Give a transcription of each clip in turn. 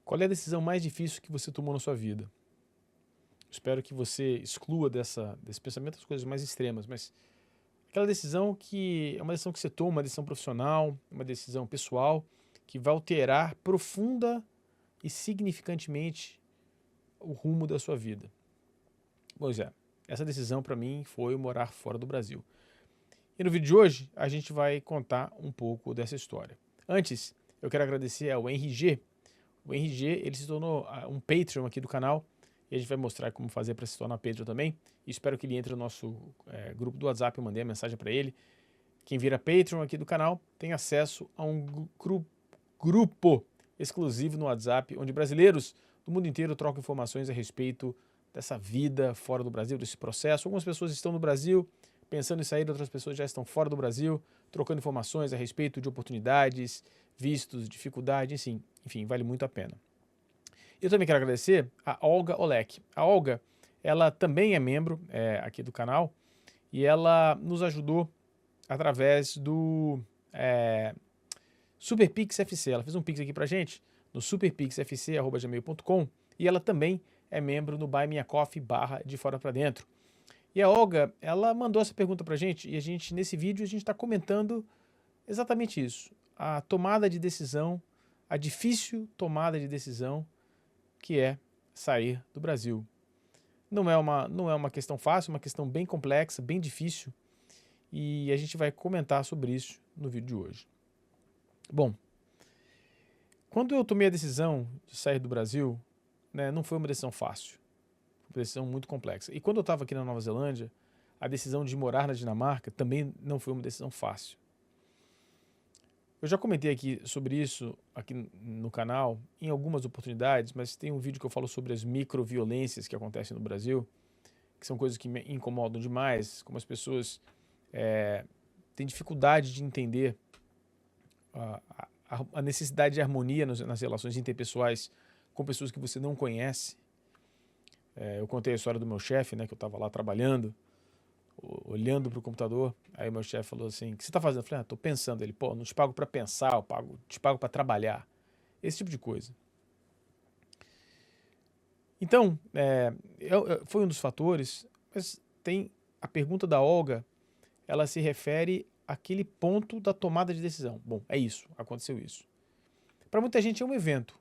Qual é a decisão mais difícil que você tomou na sua vida? Espero que você exclua desse pensamento as coisas mais extremas, mas aquela decisão que é uma decisão que você toma, uma decisão profissional, uma decisão pessoal, que vai alterar profunda e significantemente o rumo da sua vida. Pois é, essa decisão para mim foi morar fora do Brasil. E no vídeo de hoje a gente vai contar um pouco dessa história. Antes, eu quero agradecer ao Henry G. O Henry G, ele se tornou um Patreon aqui do canal e a gente vai mostrar como fazer para se tornar Patreon também. E espero que ele entre no nosso grupo do WhatsApp, eu mandei a mensagem para ele. Quem vira Patreon aqui do canal tem acesso a um grupo exclusivo no WhatsApp, onde brasileiros do mundo inteiro trocam informações a respeito dessa vida fora do Brasil, desse processo. Algumas pessoas estão no Brasil pensando em sair, outras pessoas já estão fora do Brasil, trocando informações a respeito de oportunidades, vistos, dificuldades, enfim, vale muito a pena. Eu também quero agradecer a Olga Olek. A Olga, ela também é membro aqui do canal e ela nos ajudou através do Super Pix FC. Ela fez um Pix aqui pra gente no superpixfc@gmail.com e ela também é membro no Buy Me a Coffee /de fora pra dentro. E a Olga, ela mandou essa pergunta pra gente e a gente, nesse vídeo, a gente está comentando exatamente isso. A tomada de decisão, a difícil tomada de decisão que é sair do Brasil. Não é uma questão fácil, é uma questão bem complexa, bem difícil e a gente vai comentar sobre isso no vídeo de hoje. Bom, quando eu tomei a decisão de sair do Brasil, não foi uma decisão fácil, foi uma decisão muito complexa. E quando eu estava aqui na Nova Zelândia, a decisão de morar na Dinamarca também não foi uma decisão fácil. Eu já comentei aqui sobre isso aqui no canal em algumas oportunidades, mas tem um vídeo que eu falo sobre as microviolências que acontecem no Brasil, que são coisas que me incomodam demais, como as pessoas têm dificuldade de entender a necessidade de harmonia nas relações interpessoais com pessoas que você não conhece. Eu contei a história do meu chefe, que eu estava lá trabalhando, olhando para o computador, aí o meu chefe falou assim, o que você está fazendo? Eu falei, estou pensando. Ele, não te pago para pensar, te pago para trabalhar. Esse tipo de coisa. Então, foi um dos fatores, mas tem a pergunta da Olga, ela se refere àquele ponto da tomada de decisão. Bom, é isso, aconteceu isso. Para muita gente é um evento,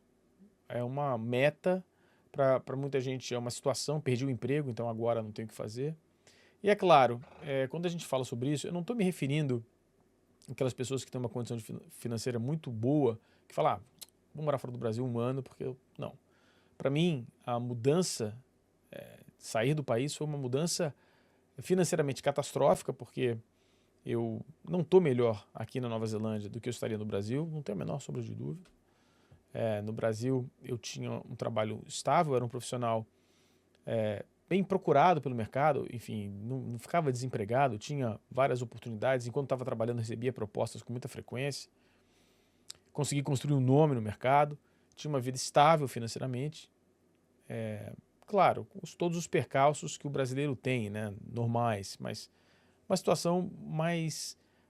é uma meta, para muita gente é uma situação, perdi o emprego, então agora não tenho o que fazer. E é claro, quando a gente fala sobre isso, eu não estou me referindo àquelas pessoas que têm uma condição financeira muito boa, que falam, vou morar fora do Brasil um ano, porque não. Para mim, a mudança, sair do país foi uma mudança financeiramente catastrófica, porque eu não estou melhor aqui na Nova Zelândia do que eu estaria no Brasil, não tenho a menor sombra de dúvida. No Brasil eu tinha um trabalho estável, era um profissional bem procurado pelo mercado, enfim, não ficava desempregado, tinha várias oportunidades, enquanto estava trabalhando recebia propostas com muita frequência, consegui construir um nome no mercado, tinha uma vida estável financeiramente, claro, com todos os percalços que o brasileiro tem, normais, mas uma situação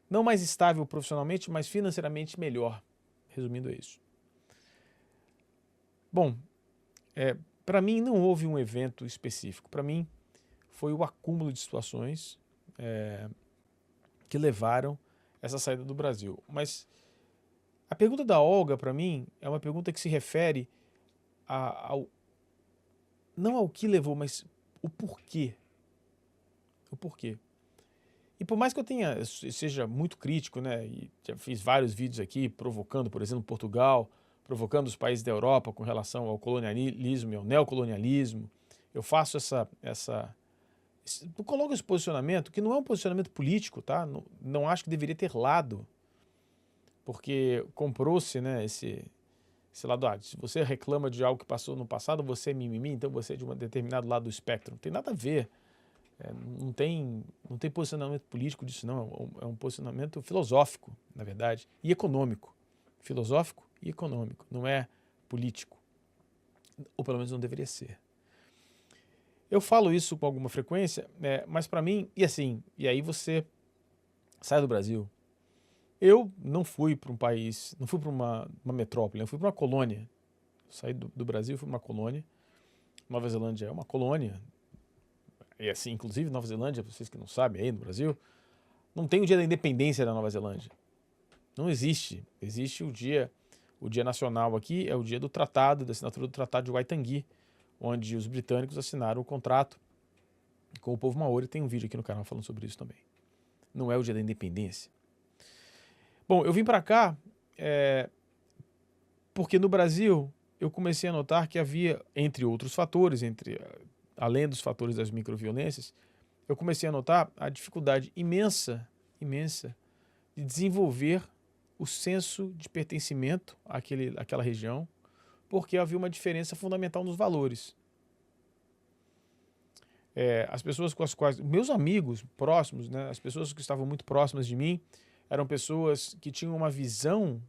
não mais estável profissionalmente, mas financeiramente melhor, resumindo é isso. Bom, para mim não houve um evento específico, para mim foi o acúmulo de situações que levaram essa saída do Brasil. Mas a pergunta da Olga, para mim, é uma pergunta que se refere não ao que levou, mas o porquê. O porquê. E por mais que eu seja muito crítico, e já fiz vários vídeos aqui provocando, por exemplo, Portugal, provocando os países da Europa com relação ao colonialismo e ao neocolonialismo, eu faço eu coloco esse posicionamento, que não é um posicionamento político, tá? Não acho que deveria ter lado, porque comprou-se, esse lado, se você reclama de algo que passou no passado, você é mimimi, então você é de um determinado lado do espectro. Não tem nada a ver. Não tem posicionamento político disso, não. É um posicionamento filosófico, na verdade, e econômico. Filosófico e econômico, não é político. Ou pelo menos não deveria ser. Eu falo isso com alguma frequência, mas para mim, e aí você sai do Brasil. Eu não fui para um país, não fui para uma metrópole, eu fui para uma colônia. Saí do Brasil, fui uma colônia. Nova Zelândia é uma colônia. E assim, inclusive Nova Zelândia, vocês que não sabem aí no Brasil, não tem o dia da independência da Nova Zelândia. Não existe. Existe o dia nacional aqui, é o dia do tratado, da assinatura do Tratado de Waitangi, onde os britânicos assinaram o contrato com o povo maori. Tem um vídeo aqui no canal falando sobre isso também. Não é o dia da independência. Bom, eu vim para cá porque no Brasil eu comecei a notar que havia, entre outros fatores, além dos fatores das microviolências, eu comecei a notar a dificuldade imensa de desenvolver o senso de pertencimento àquela região, porque havia uma diferença fundamental nos valores. As pessoas com as quais, meus amigos próximos, né, as pessoas que estavam muito próximas de mim, eram pessoas que tinham uma visão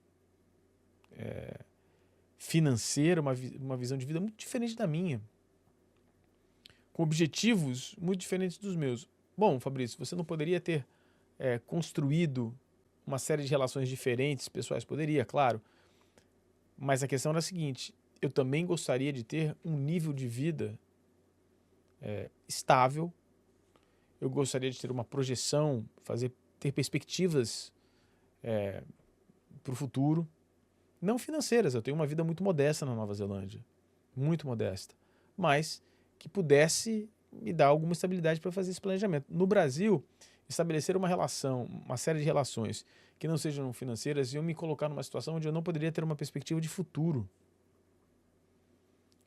financeira, uma visão de vida muito diferente da minha, com objetivos muito diferentes dos meus. Bom, Fabrício, você não poderia ter construído uma série de relações diferentes, pessoais? Poderia, claro. Mas a questão era a seguinte: eu também gostaria de ter um nível de vida estável, eu gostaria de ter uma projeção, ter perspectivas para o futuro, não financeiras. Eu tenho uma vida muito modesta na Nova Zelândia, muito modesta, mas que pudesse me dar alguma estabilidade para fazer esse planejamento. No Brasil, estabelecer uma relação, uma série de relações que não sejam financeiras, iam me colocar numa situação onde eu não poderia ter uma perspectiva de futuro.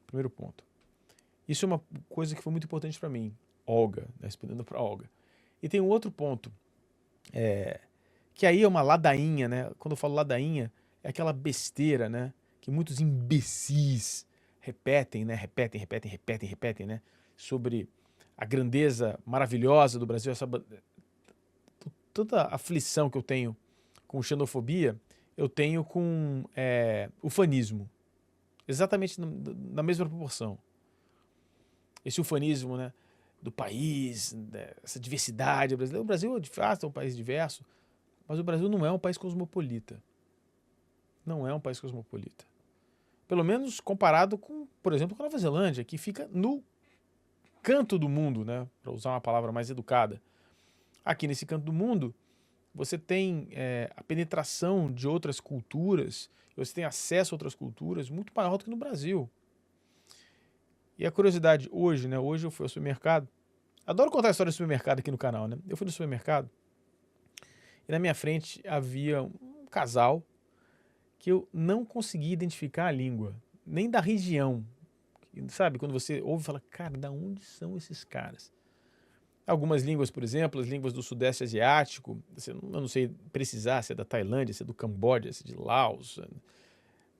Primeiro ponto. Isso é uma coisa que foi muito importante para mim. Olga, respondendo para Olga. E tem um outro ponto, que aí é uma ladainha, né? Quando eu falo ladainha, é aquela besteira, né? Que muitos imbecis repetem, né? Repetem, né? Sobre a grandeza maravilhosa do Brasil, toda a aflição que eu tenho com xenofobia, eu tenho com ufanismo. Exatamente na mesma proporção. Esse ufanismo, né, do país, essa diversidade brasileira. O Brasil, de fato, é um país diverso, mas o Brasil não é um país cosmopolita. Não é um país cosmopolita. Pelo menos comparado com, por exemplo, com a Nova Zelândia, que fica no canto do mundo, né, para usar uma palavra mais educada. Aqui nesse canto do mundo, você tem a penetração de outras culturas, você tem acesso a outras culturas muito maior do que no Brasil. E a curiosidade hoje, né? Hoje eu fui ao supermercado. Adoro contar a história do supermercado aqui no canal, né? Eu fui no supermercado e na minha frente havia um casal que eu não conseguia identificar a língua, nem da região. Sabe, quando você ouve e fala, cara, da onde são esses caras? Algumas línguas, por exemplo, as línguas do Sudeste Asiático, eu não sei precisar se é da Tailândia, se é do Camboja, se é de Laos,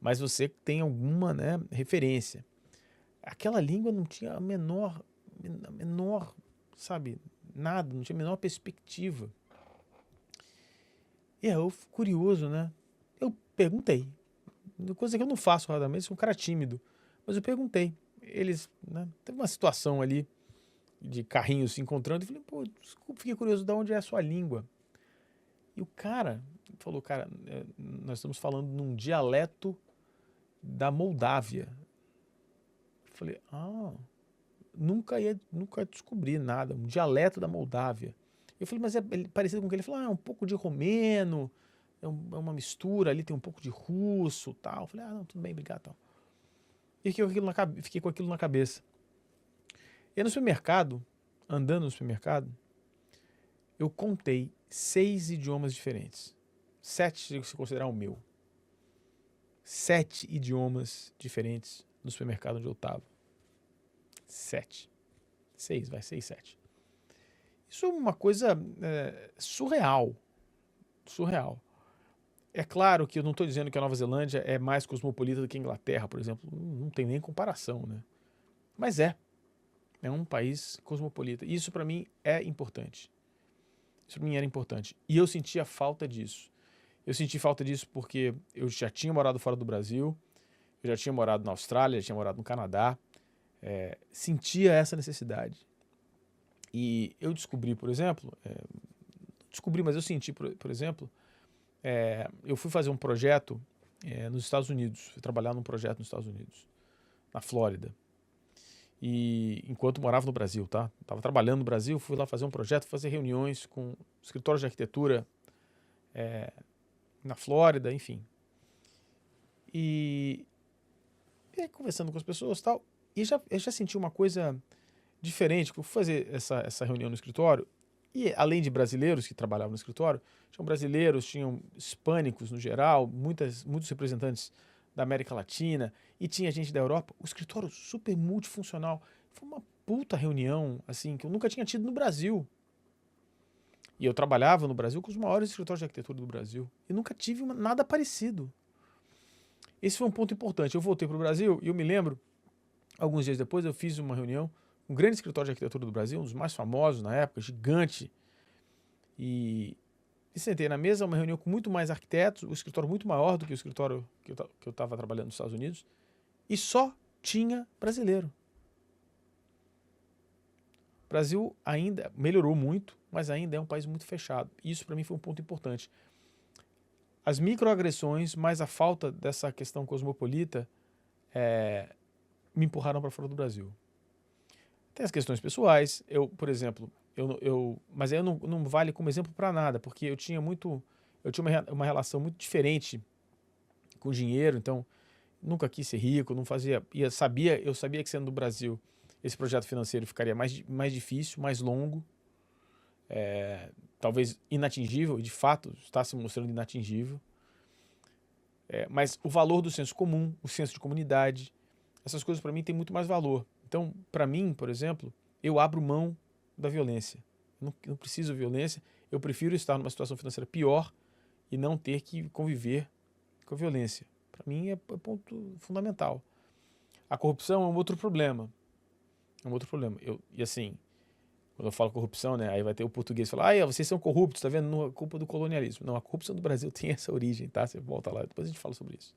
mas você tem alguma, né, referência. Aquela língua não tinha a menor, sabe, nada, não tinha a menor perspectiva. E eu, curioso, né? Eu perguntei, coisa que eu não faço raramente, sou um cara tímido, mas eu perguntei. Eles, né, teve uma situação ali de carrinhos se encontrando, e falei, pô, desculpa, fiquei curioso de onde é a sua língua. E o cara falou, cara, nós estamos falando num dialeto da Moldávia. Falei, nunca descobri nada, um dialeto da Moldávia. Eu falei, mas é parecido com o que ele falou, é um pouco de romeno, é uma mistura ali, tem um pouco de russo, tal. Eu falei, não, tudo bem, obrigado, tal. E fiquei com aquilo na cabeça. E no supermercado, andando no supermercado, eu contei 6 idiomas diferentes. 7 se considerar o meu. 7 idiomas diferentes no supermercado onde eu estava. 7. 6, 7. Isso é uma coisa surreal. Surreal. É claro que eu não estou dizendo que a Nova Zelândia é mais cosmopolita do que a Inglaterra, por exemplo. Não tem nem comparação, né? Mas é um país cosmopolita. E isso para mim é importante. Isso para mim era importante. E eu sentia falta disso. Eu senti falta disso porque eu já tinha morado fora do Brasil, eu já tinha morado na Austrália, já tinha morado no Canadá, sentia essa necessidade. E eu descobri, por exemplo, mas eu senti, por exemplo, eu fui fazer um projeto nos Estados Unidos, fui trabalhar num projeto nos Estados Unidos. na Flórida. E enquanto morava no Brasil, tá? Estava trabalhando no Brasil, fui lá fazer um projeto, fazer reuniões com escritórios de arquitetura na Flórida, enfim. E aí, conversando com as pessoas e tal, e eu já senti uma coisa diferente, que eu fui fazer essa reunião no escritório, e além de brasileiros que trabalhavam no escritório, tinham brasileiros, tinham hispânicos no geral, muitos representantes da América Latina, e tinha gente da Europa, o escritório super multifuncional. Foi uma puta reunião, assim, que eu nunca tinha tido no Brasil. E eu trabalhava no Brasil com os maiores escritórios de arquitetura do Brasil, e nunca tive nada parecido. Esse foi um ponto importante. Eu voltei para o Brasil e eu me lembro, alguns dias depois, eu fiz uma reunião com um grande escritório de arquitetura do Brasil, um dos mais famosos na época, gigante. E sentei na mesa, uma reunião com muito mais arquitetos, o escritório muito maior do que o escritório que eu estava trabalhando nos Estados Unidos, e só tinha brasileiro. O Brasil ainda melhorou muito, mas ainda é um país muito fechado. Isso para mim foi um ponto importante. As microagressões, mais a falta dessa questão cosmopolita, me empurraram para fora do Brasil. Tem as questões pessoais. Eu, por exemplo, mas aí não vale como exemplo para nada, porque eu tinha uma relação muito diferente com o dinheiro, então nunca quis ser rico, não fazia, eu sabia que sendo do Brasil esse projeto financeiro ficaria mais difícil, mais longo, talvez inatingível, e de fato está se mostrando inatingível. Mas o valor do senso comum, o senso de comunidade, essas coisas para mim têm muito mais valor. Então, para mim, por exemplo, eu abro mão da violência. Eu não preciso de violência, eu prefiro estar numa situação financeira pior e não ter que conviver com a violência. Para mim é ponto fundamental. A corrupção é um outro problema. E assim, quando eu falo corrupção, né, aí vai ter o português falar, vocês são corruptos, tá vendo? Não é culpa do colonialismo. Não, a corrupção do Brasil tem essa origem, tá? Você volta lá, depois a gente fala sobre isso.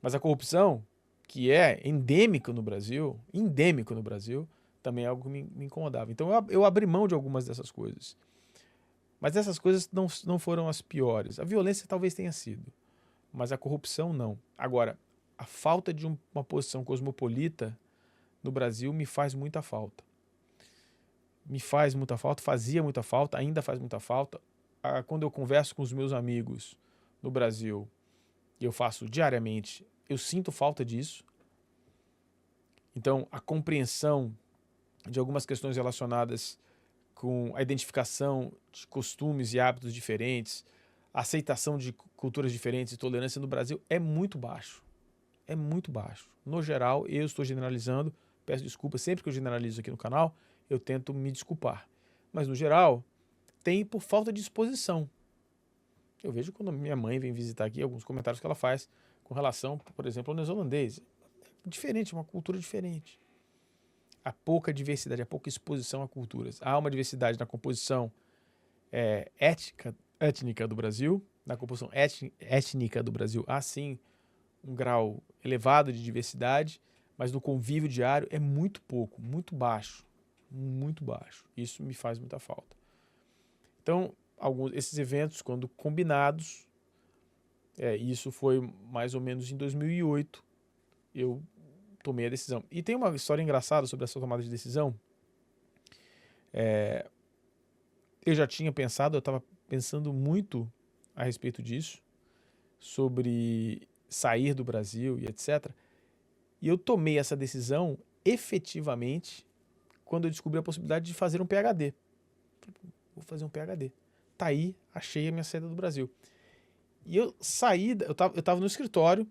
Mas a corrupção, que é endêmico no Brasil, também é algo que me incomodava. Então eu abri mão de algumas dessas coisas. Mas essas coisas não foram as piores. A violência talvez tenha sido, mas a corrupção não. Agora, a falta de uma posição cosmopolita no Brasil me faz muita falta. Me faz muita falta, fazia muita falta, ainda faz muita falta. Quando eu converso com os meus amigos no Brasil, e eu faço diariamente, eu sinto falta disso. Então, a compreensão de algumas questões relacionadas com a identificação de costumes e hábitos diferentes, a aceitação de culturas diferentes e tolerância no Brasil é muito baixo. É muito baixo. No geral, eu estou generalizando, peço desculpas sempre que eu generalizo aqui no canal, eu tento me desculpar. Mas, no geral, tem por falta de exposição. Eu vejo quando minha mãe vem visitar aqui, alguns comentários que ela faz com relação, por exemplo, ao neozelandês. É diferente, uma cultura diferente. Há pouca diversidade, há pouca exposição a culturas. Há uma diversidade na composição étnica do Brasil. Na composição étnica do Brasil há sim um grau elevado de diversidade, mas no convívio diário é muito pouco, muito baixo. Muito baixo. Isso me faz muita falta. Então, esses eventos, quando combinados, isso foi mais ou menos em 2008, eu tomei a decisão. E tem uma história engraçada sobre essa tomada de decisão. Eu já tinha pensado, eu estava pensando muito a respeito disso, sobre sair do Brasil e etc. E eu tomei essa decisão efetivamente quando eu descobri a possibilidade de fazer um PhD. Vou fazer um PhD. Tá aí, achei a minha saída do Brasil. E eu saí, eu tava no escritório,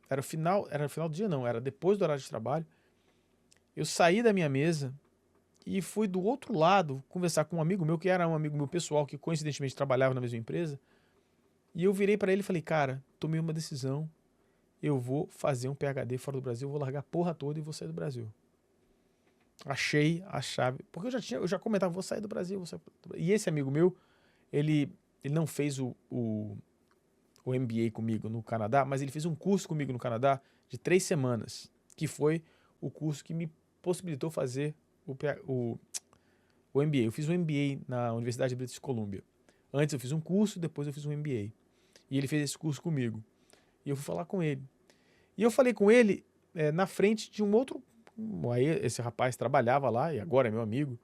era final do dia não, era depois do horário de trabalho. Eu saí da minha mesa e fui do outro lado conversar com um amigo meu, que era um amigo meu pessoal, que coincidentemente trabalhava na mesma empresa. E eu virei para ele e falei, cara, tomei uma decisão, eu vou fazer um PhD fora do Brasil, vou largar a porra toda e vou sair do Brasil. Achei a chave, porque eu já comentava, vou sair do Brasil, vou sair do Brasil. E esse amigo meu, ele não fez o MBA comigo no Canadá, mas ele fez um curso comigo no Canadá de 3 semanas, que foi o curso que me possibilitou fazer o MBA. Eu fiz um MBA na Universidade de British Columbia. Antes eu fiz um curso, depois eu fiz um MBA. E ele fez esse curso comigo. E eu fui falar com ele. E eu falei com ele na frente de um outro. Aí esse rapaz trabalhava lá e agora é meu amigo.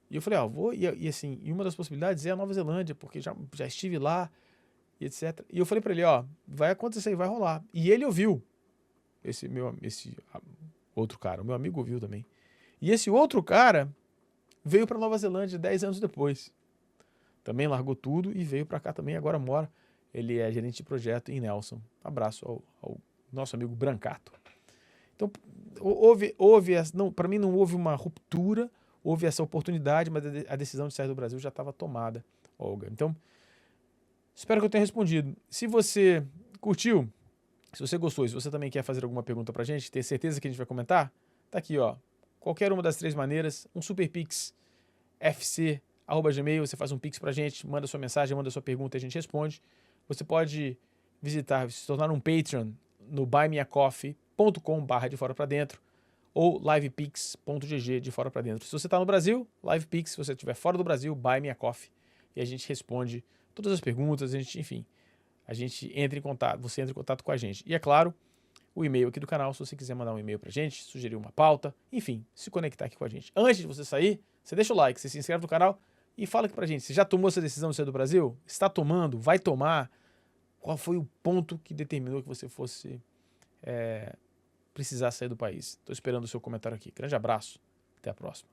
E eu falei, vou. E assim, e uma das possibilidades é a Nova Zelândia, porque já estive lá e etc. E eu falei pra ele, vai acontecer, vai rolar. E ele ouviu. Esse outro cara, o meu amigo ouviu também. E esse outro cara veio pra Nova Zelândia 10 anos depois. Também largou tudo e veio pra cá também, agora mora. Ele é gerente de projeto em Nelson. Abraço ao nosso amigo Brancato. Então, para mim não houve uma ruptura, houve essa oportunidade, mas a decisão de sair do Brasil já estava tomada, Olga. Então, espero que eu tenha respondido. Se você curtiu, se você gostou, se você também quer fazer alguma pergunta pra gente, ter certeza que a gente vai comentar, tá aqui, qualquer uma das 3 maneiras, um Super Pix, fc@gmail, você faz um Pix pra gente, manda sua mensagem, manda sua pergunta e a gente responde. Você pode se tornar um Patreon no buymeacoffee.com/, de fora para dentro, ou livepix.gg, de fora para dentro. Se você está no Brasil, livepix. Se você estiver fora do Brasil, Buy Me a Coffee, e a gente responde todas as perguntas, a gente entra em contato, você entra em contato com a gente. E é claro, o e-mail aqui do canal, se você quiser mandar um e-mail pra gente, sugerir uma pauta, enfim, se conectar aqui com a gente. Antes de você sair, você deixa o like, você se inscreve no canal e fala aqui pra gente, você já tomou essa decisão de sair do Brasil? Está tomando? Vai tomar? Qual foi o ponto que determinou que você fosse precisar sair do país? Estou esperando o seu comentário aqui. Grande abraço, até a próxima.